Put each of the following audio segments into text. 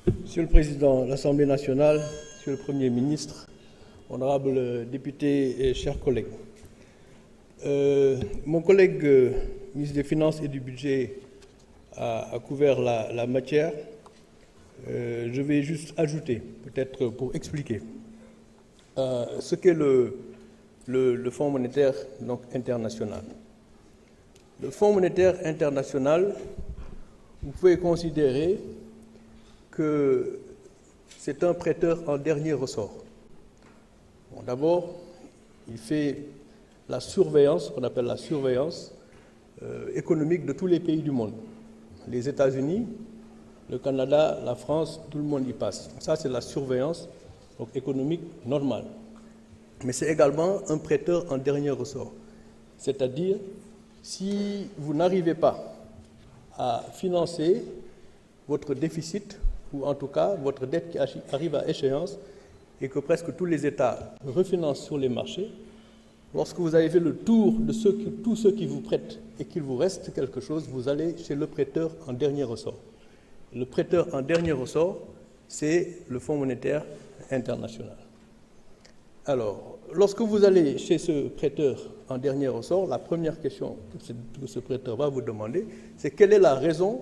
Monsieur le Président de l'Assemblée nationale, Monsieur le Premier ministre, honorables députés et chers collègues. Mon collègue ministre des Finances et du Budget a couvert la matière. Je vais juste ajouter, peut-être pour expliquer, ce qu'est le Fonds monétaire international. Le Fonds monétaire international, vous pouvez considérer que c'est un prêteur en dernier ressort. Bon, d'abord, il fait la surveillance, qu'on appelle la surveillance économique de tous les pays du monde. Les États-Unis, le Canada, la France, tout le monde y passe. Ça, c'est la surveillance économique normale. Mais c'est également un prêteur en dernier ressort. C'est-à-dire, si vous n'arrivez pas à financer votre déficit, ou en tout cas votre dette qui arrive à échéance, et que presque tous les États refinancent sur les marchés, lorsque vous avez fait le tour de tous ceux qui vous prêtent et qu'il vous reste quelque chose, vous allez chez le prêteur en dernier ressort. Le prêteur en dernier ressort, c'est le Fonds monétaire international. Alors, lorsque vous allez chez ce prêteur en dernier ressort, la première question que ce prêteur va vous demander, c'est quelle est la raison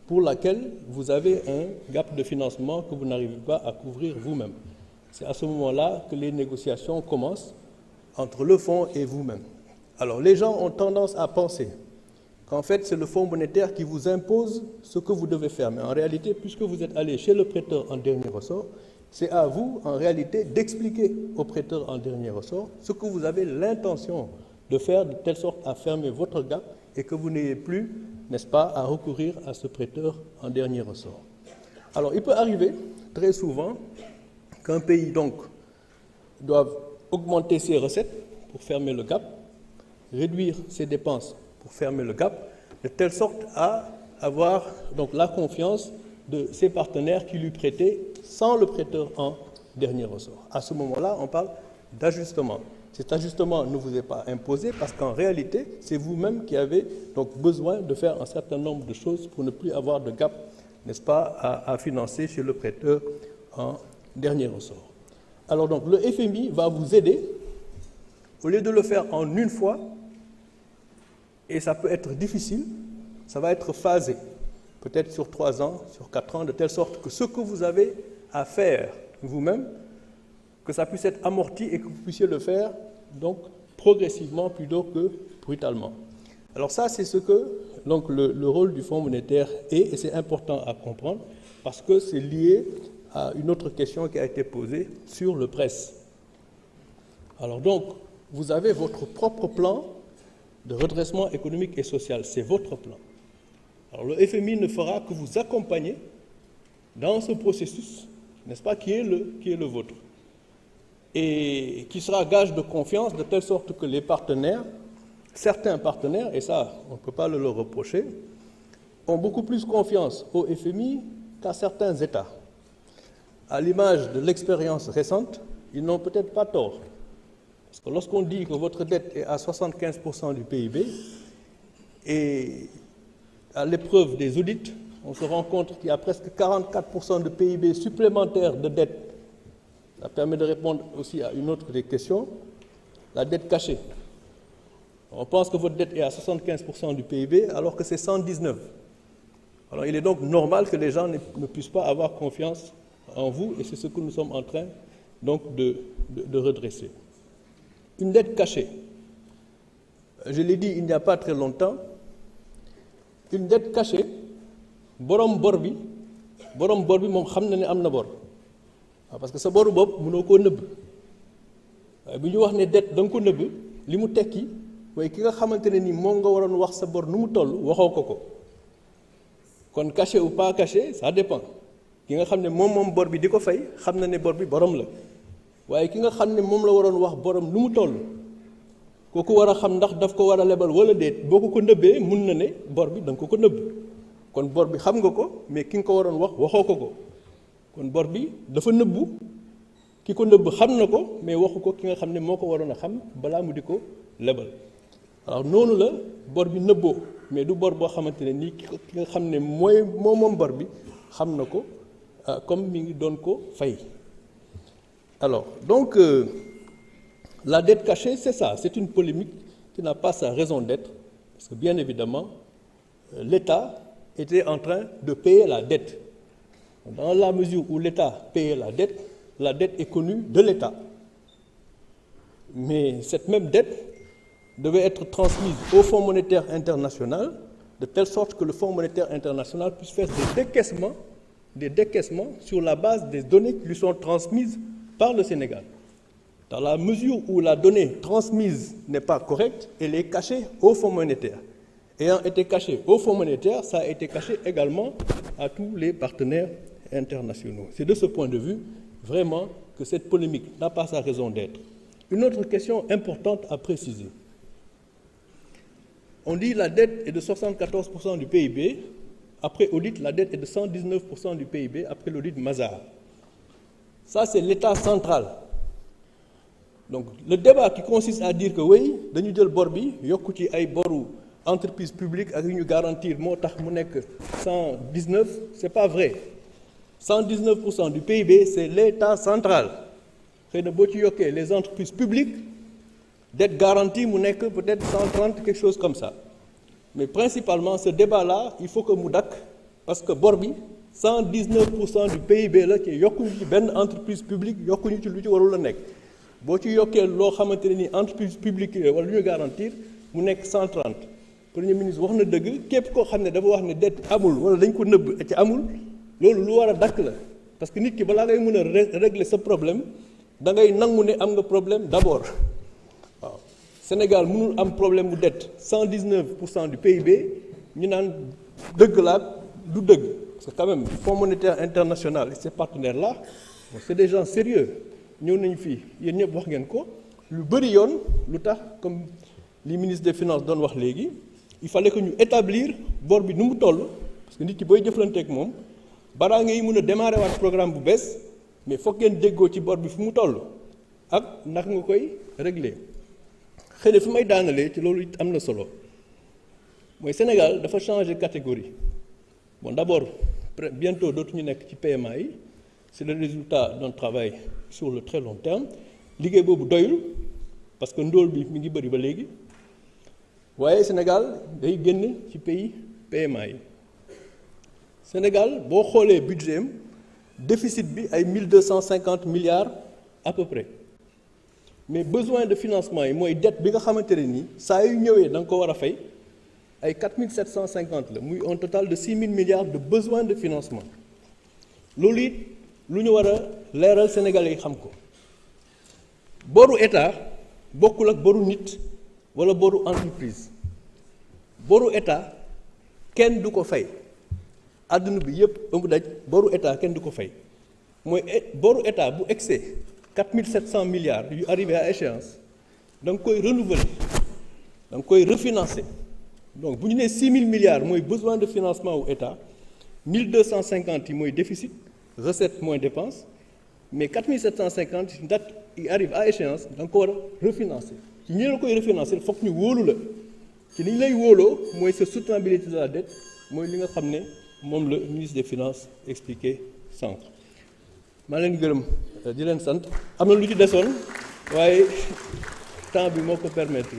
pour laquelle vous avez un gap de financement que vous n'arrivez pas à couvrir vous-même. C'est à ce moment-là que les négociations commencent entre le fonds et vous-même. Alors, les gens ont tendance à penser qu'en fait, c'est le Fonds monétaire qui vous impose ce que vous devez faire. Mais en réalité, puisque vous êtes allé chez le prêteur en dernier ressort, c'est à vous, en réalité, d'expliquer au prêteur en dernier ressort ce que vous avez l'intention de faire de telle sorte à fermer votre gap et que vous n'ayez plus, n'est-ce pas, à recourir à ce prêteur en dernier ressort. Alors, il peut arriver, très souvent, qu'un pays, donc, doive augmenter ses recettes pour fermer le gap, réduire ses dépenses pour fermer le gap, de telle sorte à avoir donc la confiance de ses partenaires qui lui prêtaient sans le prêteur en dernier ressort. À ce moment-là, on parle d'ajustement. Cet ajustement ne vous est pas imposé parce qu'en réalité, c'est vous-même qui avez donc besoin de faire un certain nombre de choses pour ne plus avoir de gap, n'est-ce pas, à financer chez le prêteur en dernier ressort. Alors donc, le FMI va vous aider, au lieu de le faire en une fois, et ça peut être difficile, ça va être phasé, peut-être sur 3 ans, sur 4 ans, de telle sorte que ce que vous avez à faire vous-même, que ça puisse être amorti et que vous puissiez le faire donc progressivement plutôt que brutalement. Alors ça, c'est ce que donc, le rôle du Fonds monétaire est, et c'est important à comprendre, parce que c'est lié à une autre question qui a été posée sur le prêt. Alors donc, vous avez votre propre plan de redressement économique et social, c'est votre plan. Alors le FMI ne fera que vous accompagner dans ce processus, n'est-ce pas, qui est le vôtre, et qui sera gage de confiance de telle sorte que les partenaires, certains partenaires, et ça on ne peut pas le leur reprocher, ont beaucoup plus confiance au FMI qu'à certains États. À l'image de l'expérience récente, ils n'ont peut-être pas tort. Parce que lorsqu'on dit que votre dette est à 75% du PIB, et à l'épreuve des audits, on se rend compte qu'il y a presque 44% de PIB supplémentaire de dette. Ça permet de répondre aussi à une autre des questions, la dette cachée. On pense que votre dette est à 75% du PIB alors que c'est 119%. Alors il est donc normal que les gens ne puissent pas avoir confiance en vous et c'est ce que nous sommes en train donc de redresser. Une dette cachée. Je l'ai dit il n'y a pas très longtemps, une dette cachée, borom bor bi moom xam na ne am na bor parce que sa boru bopp mënoo koo nëbb waaye bu ñu wax ne dette da nga ko nëbb li mu tekki mooy ki nga xamante ne ni moom nga waroon wax sa bor nu mu toll waxoo ko kon caché ou pas caché ça dépend ki nga xam ne moom bor bi di ko fay xam na ne bor bi borom la waaye ki nga xam ne moom la waroon wax borom nu mu toll kooku war a xam ndax daf ko war a lebal wala déet boo ko nëbbee mun na ne bor bi da nga ko nëbb kon bor bi xam nga ko mais ki nga ko waroon wax waxoo ko kon bor bi dafa nëbbu ki ko nëbb xam na ko mais waxu ko ki nga xam ne moo ko waroon a xam balaa mu di ko lebal. Alors noonu la bor bi nëbboo mais du bor boo xamante ne nii ki nga xam ne moom bor bi xam na ko comme mi ngi doon ko fay. Alors donc la dette cachée, c'est ça, c'est une polémique qui n'a pas sa raison d'être, parce que bien évidemment l'État était en train de payer la dette. Dans la mesure où l'État payait la dette est connue de l'État. Mais cette même dette devait être transmise au Fonds monétaire international, de telle sorte que le Fonds monétaire international puisse faire des décaissements sur la base des données qui lui sont transmises par le Sénégal. Dans la mesure où la donnée transmise n'est pas correcte, elle est cachée au Fonds monétaire. Ayant été cachée au Fonds monétaire, ça a été caché également à tous les partenaires internationaux. C'est de ce point de vue, vraiment, que cette polémique n'a pas sa raison d'être. Une autre question importante à préciser. On dit que la dette est de 74% du PIB. Après audit, la dette est de 119% du PIB après l'audit Mazars. Ça, c'est l'État central. Donc, le débat qui consiste à dire que oui, dañu jël bor bi yokku ci ay boru entreprise publique ak yu ñu garantir moo tax mu nekk 119, c'est pas vrai. 119% du PIB, c'est l'État central. Xëy na boo ci yokkee les entreprises publiques, dette garantie mu nekk peut-être 130, quelque chose comme ça. Mais principalement, ce débat-là, il faut que mu dakk parce que bor bi 119% du PIB la ci yokkuñu ci benn entreprise publique yokkuñu ci lu ci warul la nekk. boo ci yokkee loo xamante ne ni entreprise publique wala lu ñu garantir mu nekk 130. Premier ministre wax na dëgg képp koo xam ne dafa wax ne dette amul wala dañ ko nëbb ci amul loolu lu war a dakk la parce que nit ki balaa ngay mën a régler sa problème da ngay nangu ne am nga problème d'abord. waaw Sénégal mënul am problème mu dette 119% du PIB ñu naan dëgg la du dëgg parce que quand même Fonds monétaire international et ses partenaires là c'est des gens sérieux ñëw nañu fii yéen ñëpp wax ngeen ko lu bëri yoon lu tax comme li ministre des finances doon wax léegi il fallait que ñu établir bor bi nu mu toll parce que nit ki booy jëflanteeg moom balaa ngay mën a démarrer waat programme bu bees mais foog ngeen déggoo ci bor bi fu mu toll ak ndax nga koy régler. xëy na fi may daanalee ci loolu it am na solo mooy Sénégal dafa changer catégorie bon d'abord bientôt dootuñu nekk ci PMA yi c'est le résultat d'un travail sur le très long terme liggéey boobu doyul parce que ndóol bi mi ngi bëri ba léegi waaye Sénégal day génn ci pays PMA yi Sénégal boo xoolee budget am déficit bi ay 1250 milliards à peu près mais besoin de financement yi mooy dette bi nga xamante ne nii saa yu ñëwee da nga ko war a fay ay 4750 la muy un total de 6000 milliards de besoin de financement loolu it lu ñu war a leeral Sénégalais yi xam ko boru état bokkul ak boru nit wala boru entreprise boru état kenn du ko fay àdduna bi yépp ëmb daj boru état kenn du ko fay mooy boru état bu excès 4700 milliards yu arrivé à échéance da nga koy renouveler da nga koy refinancer donc bu ñu nee 6000 milliards mooy besoin de financement wu état 1250 yi mooy déficit recette moins dépense mais 4750 date yi arrive à échéance da nga ko war a refinancer ci ñi la koy refinancer foog ñu wóolu la ci ni ñu lay wóoloo mooy sa soutenabilité de la dette mooy li nga xam ne moom la ministre des finances expliqué sànq. maa leen gërëm di leen sant am na lu ci desoon waaye temps bi moo ko permettre.